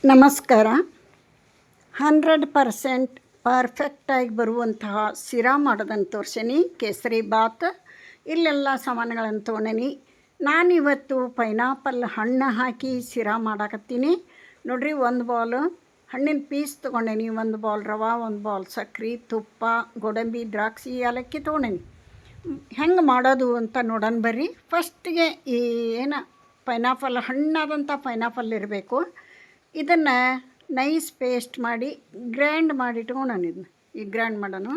ನಮಸ್ಕಾರ. 100% ಪರ್ಫೆಕ್ಟಾಗಿ ಬರುವಂತಹ ಶಿರಾ ಮಾಡೋದನ್ನು ತೋರಿಸೀನಿ. ಕೇಸರಿ ಬಾತ್ ಇಲ್ಲೆಲ್ಲ ಸಾಮಾನುಗಳನ್ನು ತೊಗೊಂಡೇನಿ. ನಾನಿವತ್ತು ಪೈನಾಪಲ್ ಹಣ್ಣು ಹಾಕಿ ಶಿರಾ ಮಾಡಾಕತ್ತೀನಿ. ನೋಡ್ರಿ, ಒಂದು ಬೌಲು ಹಣ್ಣಿನ ಪೀಸ್ ತೊಗೊಂಡೇನಿ, ಒಂದು ಬೌಲ್ ರವೆ, ಒಂದು ಬೌಲ್ ಸಕ್ಕರೆ, ತುಪ್ಪ, ಗೋಡಂಬಿ, ದ್ರಾಕ್ಷಿ, ಏಲಕ್ಕಿ ತೊಗೊಂಡೇನಿ. ಹೆಂಗೆ ಮಾಡೋದು ಅಂತ ನೋಡೋಣ ಬರ್ರಿ. ಫಸ್ಟಿಗೆ ಏನು ಪೈನಾಪಲ್ ಹಣ್ಣಾದಂಥ ಪೈನಾಪಲ್ ಇರಬೇಕು. ಇದನ್ನು ನೈಸ್ ಪೇಸ್ಟ್ ಮಾಡಿ ಗ್ರ್ಯಾಂಡ್ ಮಾಡಿ ಇಟ್ಕೊಳ್ಳೋಣ. ಇದನ್ನ ಈಗ ಗ್ರ್ಯಾಂಡ್ ಮಾಡೋಣ.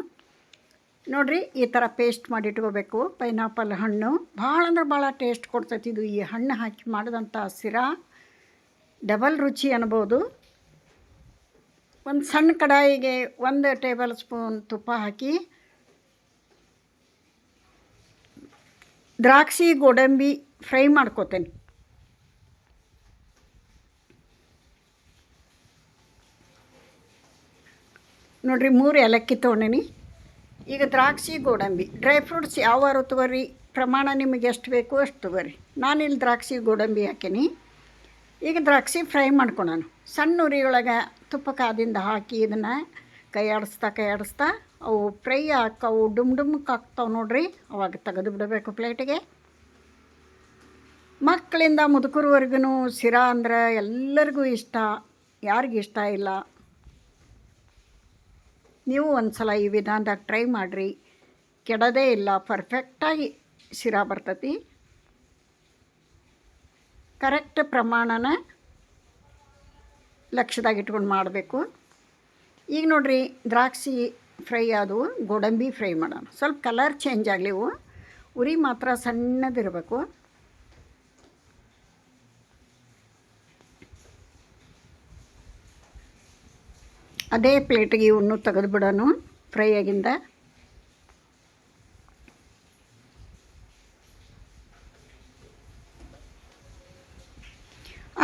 ನೋಡಿರಿ, ಈ ಥರ ಪೇಸ್ಟ್ ಮಾಡಿ ಇಟ್ಕೋಬೇಕು. ಪೈನಾಪಲ್ ಹಣ್ಣು ಭಾಳ ಅಂದ್ರೆ ಭಾಳ ಟೇಸ್ಟ್ ಕೊಡ್ತೈತಿ. ಇದು ಈ ಹಣ್ಣು ಹಾಕಿ ಮಾಡಿದಂಥ ಶಿರಾ ಡಬಲ್ ರುಚಿ ಅನ್ಬೋದು. ಒಂದು ಸಣ್ಣ ಕಡಾಯಿಗೆ 1 ಟೇಬಲ್ ಸ್ಪೂನ್ ತುಪ್ಪ ಹಾಕಿ ದ್ರಾಕ್ಷಿ ಗೋಡಂಬಿ ಫ್ರೈ ಮಾಡ್ಕೋತೇನೆ. ನೋಡಿರಿ, 3 ಏಲಕ್ಕಿ ತೊಗೊಂಡೇನಿ. ಈಗ ದ್ರಾಕ್ಷಿ ಗೋಡಂಬಿ ಡ್ರೈ ಫ್ರೂಟ್ಸ್ ಯಾವಾರು ತೊಗೊರಿ, ಪ್ರಮಾಣ ನಿಮಗೆ ಎಷ್ಟು ಬೇಕು ಅಷ್ಟು ತೊಗೊರಿ. ನಾನಿಲ್ಲಿ ದ್ರಾಕ್ಷಿ ಗೋಡಂಬಿ ಹಾಕೀನಿ. ಈಗ ದ್ರಾಕ್ಷಿ ಫ್ರೈ ಮಾಡ್ಕೊಳೋಣ. ಸಣ್ಣ ಉರಿಯೊಳಗೆ ತುಪ್ಪ ಕಾದಿಂದ ಹಾಕಿ ಇದನ್ನು ಕೈ ಆಡಿಸ್ತಾ ಅವು ಫ್ರೈ ಹಾಕವು ಡುಮ್ಗೆ ಹಾಕ್ತಾವೆ. ನೋಡ್ರಿ, ಅವಾಗ ತೆಗೆದು ಬಿಡಬೇಕು ಪ್ಲೇಟಿಗೆ. ಮಕ್ಕಳಿಂದ ಮುದುಕರವರೆಗೂ ಶಿರಾ ಅಂದ್ರೆ ಎಲ್ಲರಿಗೂ ಇಷ್ಟ, ಯಾರಿಗಿಷ್ಟ ಇಲ್ಲ. ನೀವು ಒಂದು ಸಲ ಈ ವಿಧಾನದಾಗ ಟ್ರೈ ಮಾಡಿರಿ, ಕೆಡೋದೇ ಇಲ್ಲ. ಪರ್ಫೆಕ್ಟಾಗಿ ಶಿರಾ ಬರ್ತೈತಿ. ಕರೆಕ್ಟ್ ಪ್ರಮಾಣನ ಲಕ್ಷ್ಯದಾಗ ಇಟ್ಕೊಂಡು ಮಾಡಬೇಕು. ಈಗ ನೋಡಿರಿ, ದ್ರಾಕ್ಷಿ ಫ್ರೈ ಆದವು, ಗೋಡಂಬಿ ಫ್ರೈ ಮಾಡೋಣ. ಸ್ವಲ್ಪ ಕಲರ್ ಚೇಂಜ್ ಆಗಲಿವು. ಉರಿ ಮಾತ್ರ ಸಣ್ಣದಿರಬೇಕು. ಅದೇ ಪ್ಲೇಟಿಗೆ ಇವನ್ನು ತೆಗೆದು ಬಿಡೋಣ ಫ್ರೈ ಆಗಿಂದ.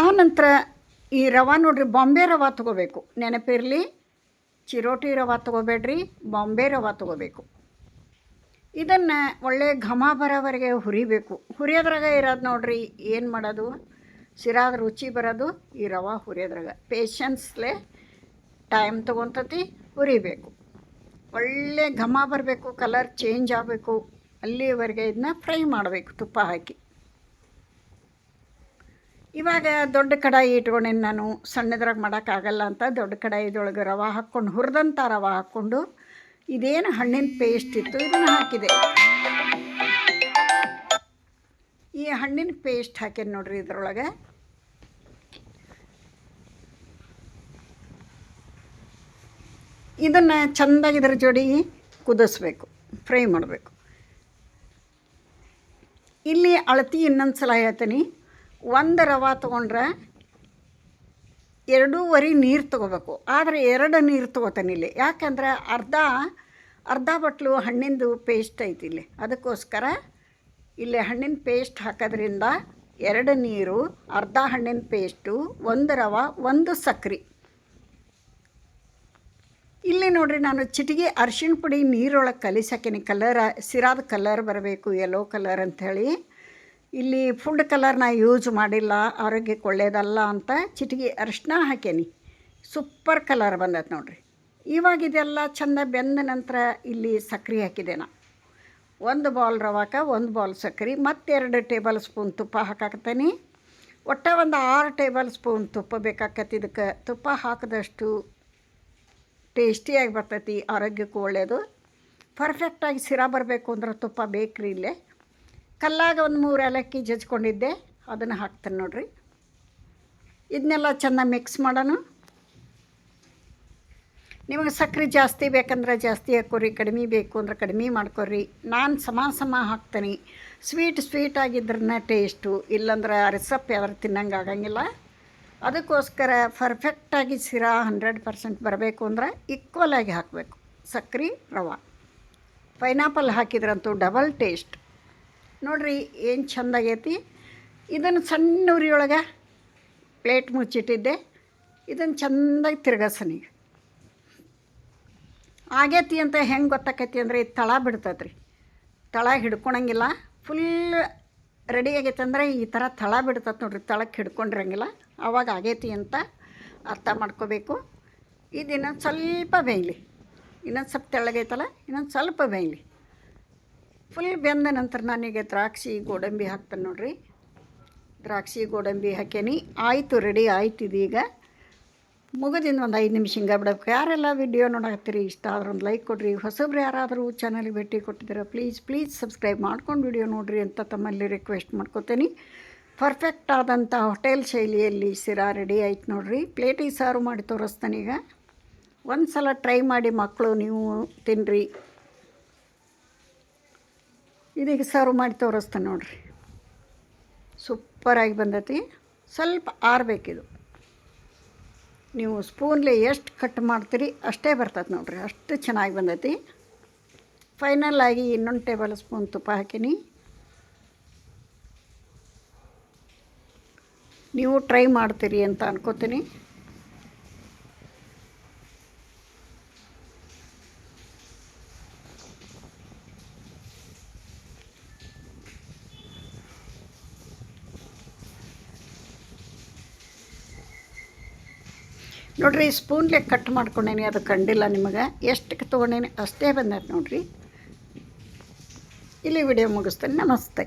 ಆನಂತರ ಈ ರವೆ ನೋಡ್ರಿ, ಬಾಂಬೆ ರವೆ ತೊಗೋಬೇಕು. ನೆನಪಿರಲಿ, ಚಿರೋಟಿ ರವೆ ತೊಗೋಬೇಡ್ರಿ, ಬಾಂಬೆ ರವೆ ತೊಗೋಬೇಕು. ಇದನ್ನು ಒಳ್ಳೆ ಘಮ ಬರೋವರೆಗೆ ಹುರಿಬೇಕು. ಹುರಿಯೋದ್ರಾಗ ಇರೋದು ನೋಡ್ರಿ, ಏನು ಮಾಡೋದು, ಶಿರಾದ ರುಚಿ ಬರೋದು ಈ ರವೆ ಹುರಿಯೋದ್ರಾಗ. ಪೇಷನ್ಸ್ಲೆ ಟೈಮ್ ತೊಗೊತತಿ, ಹುರಿಬೇಕು. ಒಳ್ಳೆ ಘಮ ಬರಬೇಕು, ಕಲರ್ ಚೇಂಜ್ ಆಗಬೇಕು. ಅಲ್ಲಿವರೆಗೆ ಇದನ್ನ ಫ್ರೈ ಮಾಡಬೇಕು ತುಪ್ಪ ಹಾಕಿ. ಇವಾಗ ದೊಡ್ಡ ಕಡಾಯಿ ಇಟ್ಕೊಂಡೇನು ನಾನು. ಸಣ್ಣದ್ರಾಗ ಮಾಡೋಕ್ಕಾಗಲ್ಲ ಅಂತ ದೊಡ್ಡ ಕಡಾಯಿದೊಳಗೆ ರವೆ ಹಾಕ್ಕೊಂಡು, ಹುರಿದಂಥ ರವೆ ಹಾಕ್ಕೊಂಡು ಇದೇನು ಹಣ್ಣಿನ ಪೇಸ್ಟ್ ಇತ್ತು ಇದನ್ನು ಹಾಕಿದೆ. ಈ ಹಣ್ಣಿನ ಪೇಸ್ಟ್ ಹಾಕೇನು ನೋಡ್ರಿ ಇದ್ರೊಳಗೆ. ಇದನ್ನು ಚೆಂದಾಗಿ ಇದ್ರ ಜೋಡಿ ಕುದಿಸ್ಬೇಕು, ಫ್ರೈ ಮಾಡಬೇಕು. ಇಲ್ಲಿ ಅಳತಿ ಇನ್ನೊಂದು ಸಲ ಹೇಳ್ತೀನಿ. 1 ರವೆ ತೊಗೊಂಡ್ರೆ 2.5 ನೀರು ತೊಗೋಬೇಕು. ಆದರೆ 2 ನೀರು ತೊಗೋತಾನೆ ಇಲ್ಲಿ. ಯಾಕಂದ್ರೆ ಅರ್ಧ ಬಟ್ಲು ಹಣ್ಣಿಂದು ಪೇಸ್ಟ್ ಐತಿ ಇಲ್ಲಿ. ಅದಕ್ಕೋಸ್ಕರ ಇಲ್ಲಿ ಹಣ್ಣಿನ ಪೇಸ್ಟ್ ಹಾಕೋದ್ರಿಂದ 2 ನೀರು, ಅರ್ಧ ಹಣ್ಣಿನ ಪೇಸ್ಟು, 1 ರವೆ, 1 ಸಕ್ಕರೆ. ಇಲ್ಲಿ ನೋಡ್ರಿ, ನಾನು ಚಿಟಿಗೆ ಅರಿಶಿಣ ಪುಡಿ ನೀರೊಳಗೆ ಕಲಿಸಾಕೀನಿ. ಶಿರಾದ ಕಲರ್ ಬರಬೇಕು, ಯೆಲ್ಲೋ ಕಲರ್ ಅಂಥೇಳಿ. ಇಲ್ಲಿ ಫುಡ್ ಕಲರ್ನ ಯೂಸ್ ಮಾಡಿಲ್ಲ, ಆರೋಗ್ಯಕ್ಕೆ ಒಳ್ಳೆಯದಲ್ಲ ಅಂತ ಚಿಟಿಗೆ ಅರಿಶಿನ ಹಾಕೇನಿ. ಸೂಪರ್ ಕಲರ್ ಬಂದೈತೆ ನೋಡ್ರಿ. ಇವಾಗ ಇದೆಲ್ಲ ಚೆಂದ ಬೆಂದ ನಂತರ ಇಲ್ಲಿ ಸಕ್ಕರೆ ಹಾಕಿದೆ. ನಾ 1 ಬೌಲ್ ರವಾಕ್ಕೆ 1 ಬೌಲ್ ಸಕ್ಕರೆ, ಮತ್ತು 2 ಟೇಬಲ್ ಸ್ಪೂನ್ ತುಪ್ಪ ಹಾಕಾಕತ್ತೀನಿ. ಒಟ್ಟು ಒಂದು 6 ಟೇಬಲ್ ಸ್ಪೂನ್ ತುಪ್ಪ ಬೇಕಾಕತಿ. ಇದಕ್ಕೆ ತುಪ್ಪ ಹಾಕಿದಷ್ಟು ಟೇಸ್ಟಿಯಾಗಿ ಬರ್ತೈತಿ, ಆರೋಗ್ಯಕ್ಕೂ ಒಳ್ಳೆಯದು. ಪರ್ಫೆಕ್ಟಾಗಿ ಶಿರಾ ಬರಬೇಕು ಅಂದ್ರೆ ತುಪ್ಪ ಬೇಕ್ರಿ. ಇಲ್ಲೇ ಕಲ್ಲಾಗ ಒಂದು 3 ಏಲಕ್ಕಿ ಜಜ್ಕೊಂಡಿದ್ದೆ, ಅದನ್ನು ಹಾಕ್ತೇನೆ ನೋಡ್ರಿ. ಇದನ್ನೆಲ್ಲ ಚೆನ್ನಾಗಿ ಮಿಕ್ಸ್ ಮಾಡೋಣ. ನಿಮಗೆ ಸಕ್ಕರೆ ಜಾಸ್ತಿ ಬೇಕಂದ್ರೆ ಜಾಸ್ತಿ ಹಾಕೋರಿ, ಕಡಿಮೆ ಬೇಕು ಅಂದ್ರೆ ಕಡಿಮೆ ಮಾಡ್ಕೊರಿ. ನಾನು ಸಮ ಹಾಕ್ತೀನಿ. ಸ್ವೀಟ್ ಆಗಿದ್ರನ್ನ ಟೇಸ್ಟು, ಇಲ್ಲಾಂದ್ರೆ ರಿಸಪ್ ಯಾವ್ದಾರು ತಿನ್ನಂಗೆ ಆಗಂಗಿಲ್ಲ. ಅದಕ್ಕೋಸ್ಕರ ಪರ್ಫೆಕ್ಟಾಗಿ ಶಿರಾ 100% ಬರಬೇಕು ಅಂದ್ರೆ ಈಕ್ವಲಾಗಿ ಹಾಕಬೇಕು ಸಕ್ಕರೆ ರವೆ. ಪೈನಾಪಲ್ ಹಾಕಿದ್ರಂತೂ ಡಬಲ್ ಟೇಸ್ಟ್. ನೋಡಿರಿ ಏನು ಚೆಂದಾಗೈತಿ. ಇದನ್ನು ಸಣ್ಣ ಉರಿಯೊಳಗೆ ಪ್ಲೇಟ್ ಮುಚ್ಚಿಟ್ಟಿದ್ದೆ. ಇದನ್ನು ಚೆಂದಾಗಿ ತಿರ್ಗಸನೀಗ ಆಗೈತಿ ಅಂತ ಹೆಂಗೆ ಗೊತ್ತಾಕೈತಿ ಅಂದರೆ, ಇದು ತಳ ಬಿಡ್ತೈತೆ ರೀ. ತಳ ಹಿಡ್ಕೊಳಂಗಿಲ್ಲ. ಫುಲ್ ರೆಡಿ ಆಗೈತೆ ಅಂದರೆ ಈ ಥರ ತಳ ಬಿಡ್ತೈತೆ ನೋಡ್ರಿ. ತಳಕ್ಕೆ ಹಿಡ್ಕೊಂಡಿರಂಗಿಲ್ಲ, ಆವಾಗ ಆಗೈತಿ ಅಂತ. ಅರ್ಥ ಮಾಡ್ಕೋಬೇಕು. ಇದು ಇನ್ನೊಂದು ಸ್ವಲ್ಪ ಬೇಯಲಿ, ಇನ್ನೊಂದು ಸ್ವಲ್ಪ ತೆಳ್ಳಗೈತಲ್ಲ, ಇನ್ನೊಂದು ಸ್ವಲ್ಪ ಬೇಯಲಿ. ಫುಲ್ ಬೆಂದ ನಂತರ ನಾನೀಗ ದ್ರಾಕ್ಷಿ ಗೋಡಂಬಿ ಹಾಕ್ತೇನೆ ನೋಡಿರಿ. ದ್ರಾಕ್ಷಿ ಗೋಡಂಬಿ ಹಾಕೇನಿ. ಆಯಿತು, ರೆಡಿ ಆಯ್ತು. ಇದೀಗ ಮುಗಿದಿಂದ ಒಂದು 5 ನಿಮಿಷ ಹಿಂಗೆ ಬಿಡಬೇಕು. ಯಾರೆಲ್ಲ ವಿಡಿಯೋ ನೋಡಾಕತ್ತೀರಿ, ಇಷ್ಟ ಆದ್ರೆ ಒಂದು ಲೈಕ್ ಕೊಡಿರಿ. ಹೊಸಬ್ರು ಯಾರಾದರೂ ಚಾನಲ್ಗೆ ಭೇಟಿ ಕೊಟ್ಟಿದ್ದೀರ ಪ್ಲೀಸ್ ಸಬ್ಸ್ಕ್ರೈಬ್ ಮಾಡ್ಕೊಂಡು ವಿಡಿಯೋ ನೋಡಿರಿ ಅಂತ ತಮ್ಮಲ್ಲಿ ರಿಕ್ವೆಸ್ಟ್ ಮಾಡ್ಕೋತೀನಿ. ಪರ್ಫೆಕ್ಟ್ ಆದಂಥ ಹೋಟೆಲ್ ಶೈಲಿಯಲ್ಲಿ ಶಿರಾ ರೆಡಿ ಆಯ್ತು ನೋಡಿರಿ. ಪ್ಲೇಟಿಗೆ ಸರ್ವ್ ಮಾಡಿ ತೋರಿಸ್ತಾನೀಗ. ಒಂದು ಸಲ ಟ್ರೈ ಮಾಡಿ ಮಕ್ಕಳು, ನೀವು ತಿನ್ನಿರಿ. ಇದೀಗ ಸರ್ವ್ ಮಾಡಿ ತೋರಿಸ್ತಾನೆ ನೋಡಿರಿ. ಸೂಪರಾಗಿ ಬಂದೈತಿ. ಸ್ವಲ್ಪ ಆರಬೇಕಿದು. ನೀವು ಸ್ಪೂನ್ಲಿ ಎಷ್ಟು ಕಟ್ ಮಾಡ್ತೀರಿ ಅಷ್ಟೇ ಬರ್ತದೆ ನೋಡಿರಿ. ಅಷ್ಟು ಚೆನ್ನಾಗಿ ಬಂದೈತಿ. ಫೈನಲ್ ಆಗಿ ಇನ್ನೊಂದು ಟೇಬಲ್ ಸ್ಪೂನ್ ತುಪ್ಪ ಹಾಕೀನಿ. ನೀವು ಟ್ರೈ ಮಾಡ್ತೀರಿ ಅಂತ ಅನ್ಕೋತೀನಿ. ನೋಡಿರಿ, ಸ್ಪೂನ್ಲೆ ಕಟ್ ಮಾಡ್ಕೊಂಡೇನಿ, ಅದು ಕಂಡಿಲ್ಲ ನಿಮಗೆ. ಎಷ್ಟಕ್ಕೆ ತೊಗೊಂಡೇನಿ ಅಷ್ಟೇ ಬಂದೈತೆ ನೋಡಿರಿ. ಇಲ್ಲಿ ವಿಡಿಯೋ ಮುಗಿಸ್ತೇನೆ. ನಮಸ್ತೆ.